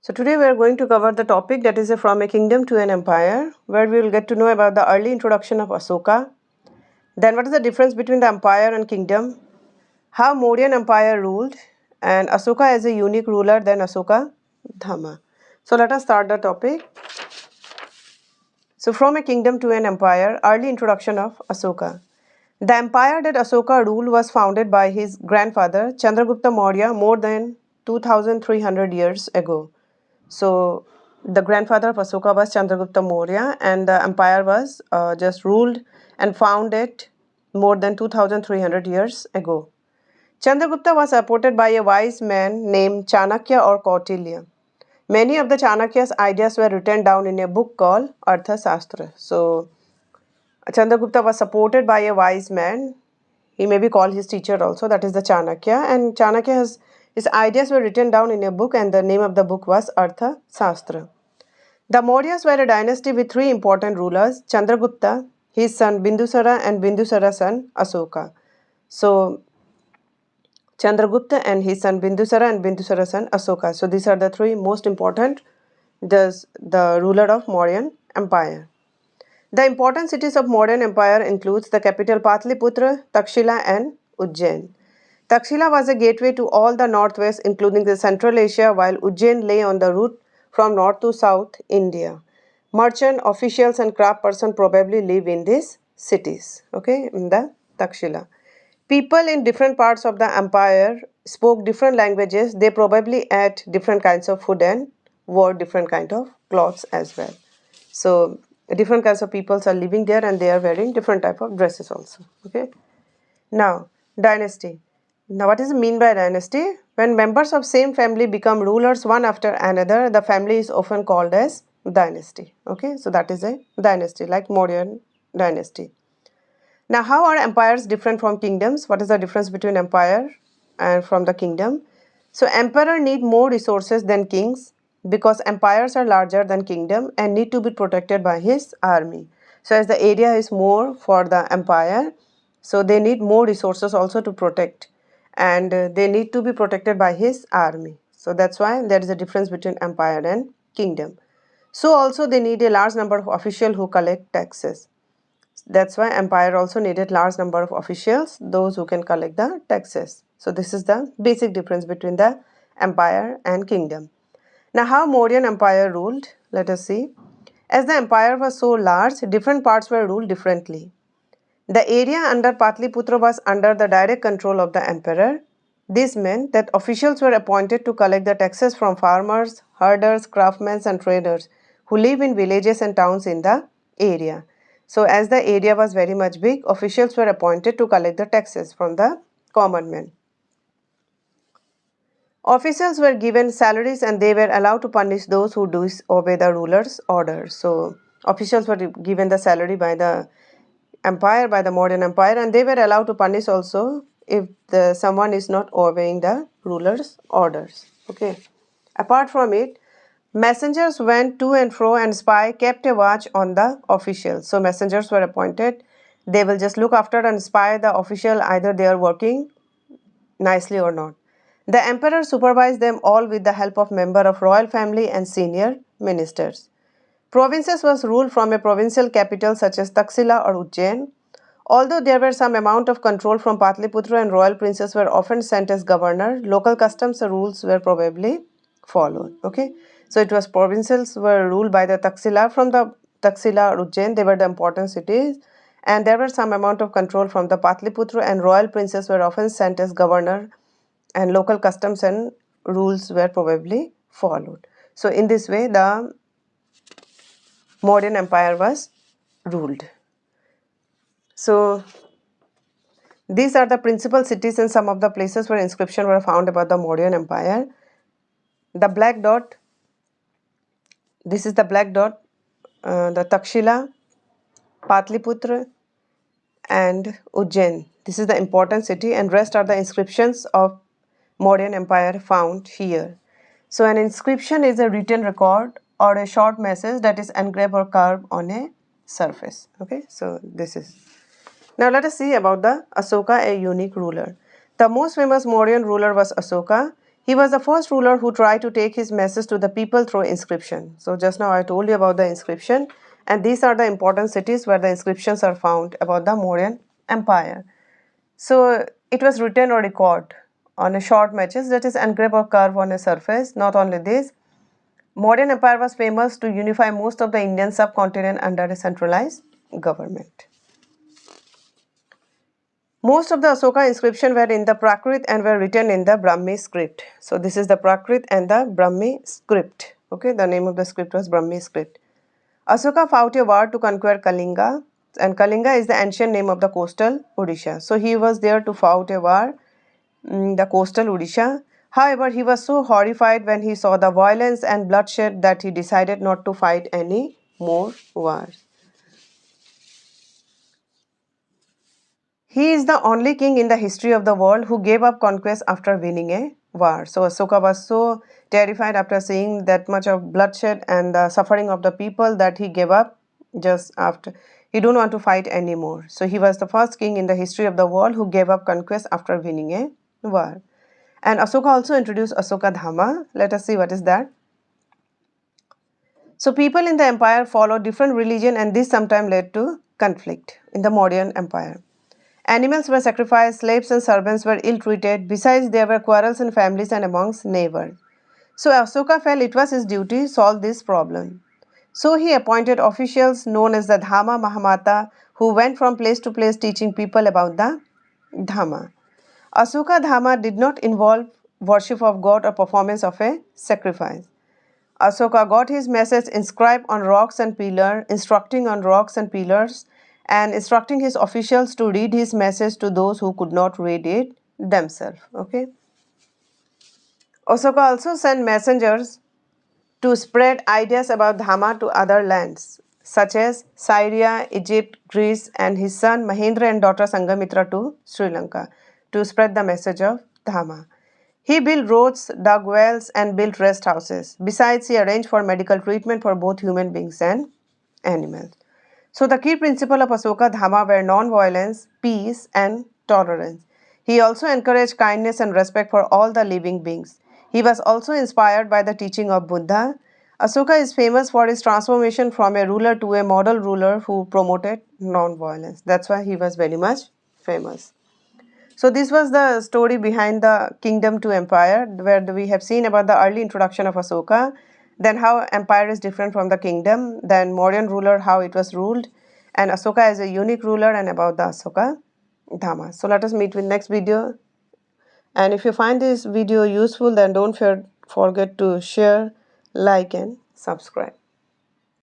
So today we are going to cover the topic that is from a kingdom to an empire, where we will get to know about the early introduction of Asoka, then what is the difference between the empire and kingdom, how Mauryan Empire ruled, and Asoka as a unique ruler, then Asoka Dhamma. So let us start the topic. So from a kingdom to an empire, early introduction of Asoka. The empire that Asoka ruled was founded by his grandfather Chandragupta Maurya more than 2300 years ago. So the grandfather of Asoka was Chandragupta Maurya, and the empire was just ruled and founded more than 2300 years ago. Chandragupta was supported by a wise man named Chanakya or Kautilya. Many of the Chanakya's ideas were written down in a book called Artha Shastra. So Chandragupta was supported by a wise man. He may be called his teacher also, that is the Chanakya. And his ideas were written down in a book, and the name of the book was Artha Shastra. The Mauryas were a dynasty with three important rulers, Chandragupta, his son Bindusara, and Bindusara's son Asoka. So Chandragupta and his son Bindusara and Bindusara's son Asoka. So these are the three most important, the ruler of Mauryan Empire. The important cities of Mauryan Empire includes the capital Patliputra, Takshila and Ujjain. Takshila was a gateway to all the northwest, including the Central Asia, while Ujjain lay on the route from north to south India. Merchant, officials and craft person probably live in these cities, okay, in the Takshila. People in different parts of the empire spoke different languages. They probably ate different kinds of food and wore different kind of clothes as well. So different kinds of peoples are living there, and they are wearing different type of dresses also. Okay. Now, dynasty. Now, what is mean by dynasty? When members of same family become rulers one after another, the family is often called as dynasty. Okay, so that is a dynasty, like Mauryan dynasty. Now, how are empires different from kingdoms? What is the difference between empire and from the kingdom? So, emperor need more resources than kings because empires are larger than kingdom and need to be protected by his army. So, as the area is more for the empire, so they need more resources also to protect, and they need to be protected by his army. So that's why there is a difference between empire and kingdom. So also they need a large number of officials who collect taxes. That's why empire also needed large number of officials, those who can collect the taxes. So this is the basic difference between the empire and kingdom. Now how Mauryan Empire ruled, let us see. As the empire was so large, different parts were ruled differently. The area under Patliputra was under the direct control of the emperor. This meant that officials were appointed to collect the taxes from farmers, herders, craftsmen and traders who live in villages and towns in the area. So as the area was very much big, officials were appointed to collect the taxes from the common men. Officials were given salaries and they were allowed to punish those who disobey the ruler's orders. So officials were given the salary by the empire, by the Mauryan Empire, and they were allowed to punish also if someone is not obeying the ruler's orders. Okay. Apart from it, messengers went to and fro and spy kept a watch on the officials. So messengers were appointed. They will just look after and spy the official, either they are working nicely or not. The emperor supervised them all with the help of member of royal family and senior ministers. Provinces was ruled from a provincial capital such as Taxila or Ujjain. Although there were some amount of control from Patliputra and royal princes were often sent as governor, local customs and rules were probably followed. Okay, so it was provincials were ruled by the Taxila. From the Taxila or Ujjain, they were the important cities, and there were some amount of control from the Patliputra, and royal princes were often sent as governor, and local customs and rules were probably followed. So in this way, the Mauryan Empire was ruled. So these are the principal cities and some of the places where inscriptions were found about the Mauryan Empire. The black dot, this is the black dot, the Takshila, Patliputra and Ujjain. This is the important city, and rest are the inscriptions of Mauryan Empire found here. So an inscription is a written record or a short message that is engraved or carved on a surface. Okay, so this is. Now let us see about the Asoka, a unique ruler. The most famous Mauryan ruler was Asoka. He was the first ruler who tried to take his message to the people through inscription. So just now I told you about the inscription, and these are the important cities where the inscriptions are found about the Mauryan Empire. So it was written or recorded on a short matches, that is engrave or carve on a surface. Not only this, Mauryan Empire was famous to unify most of the Indian subcontinent under a centralized government. Most of the Asoka inscriptions were in the Prakrit and were written in the Brahmi script. So this is the Prakrit and the Brahmi script. Okay, the name of the script was Brahmi script. Asoka fought a war to conquer Kalinga, and Kalinga is the ancient name of the coastal Odisha. So he was there to fight a war in the coastal Odisha. However, he was so horrified when he saw the violence and bloodshed that he decided not to fight any more wars. He is the only king in the history of the world who gave up conquest after winning a war. So Asoka was so terrified after seeing that much of bloodshed and the suffering of the people that he gave up just after. He don't want to fight anymore. So he was the first king in the history of the world who gave up conquest after winning a war. And Asoka also introduced Asoka Dhama. Let us see what is that. So people in the empire followed different religion, and this sometimes led to conflict in the Mauryan Empire. Animals were sacrificed, slaves and servants were ill-treated. Besides, there were quarrels in families and amongst neighbors. So Asoka felt it was his duty to solve this problem. So he appointed officials known as the Dhamma Mahamata, who went from place to place teaching people about the Dhamma. Asoka Dhamma did not involve worship of God or performance of a sacrifice. Asoka got his message inscribed on rocks and pillars, instructing on rocks and pillars, and instructing his officials to read his message to those who could not read it themselves. Okay. Asoka also sent messengers to spread ideas about Dhamma to other lands, such as Syria, Egypt, Greece, and his son Mahendra and daughter Sangamitra to Sri Lanka to spread the message of Dhamma. He built roads, dug wells, and built rest houses. Besides, he arranged for medical treatment for both human beings and animals. So the key principle of Asoka Dhamma were non-violence, peace, and tolerance. He also encouraged kindness and respect for all the living beings. He was also inspired by the teaching of Buddha. Asoka is famous for his transformation from a ruler to a model ruler who promoted non-violence. That's why he was very much famous. So this was the story behind the kingdom to empire, where we have seen about the early introduction of Asoka, then how empire is different from the kingdom, then Mauryan ruler, how it was ruled, and Asoka as a unique ruler, and about the Asoka Dhamma. So let us meet with next video. And if you find this video useful, then don't forget to share, like, and subscribe.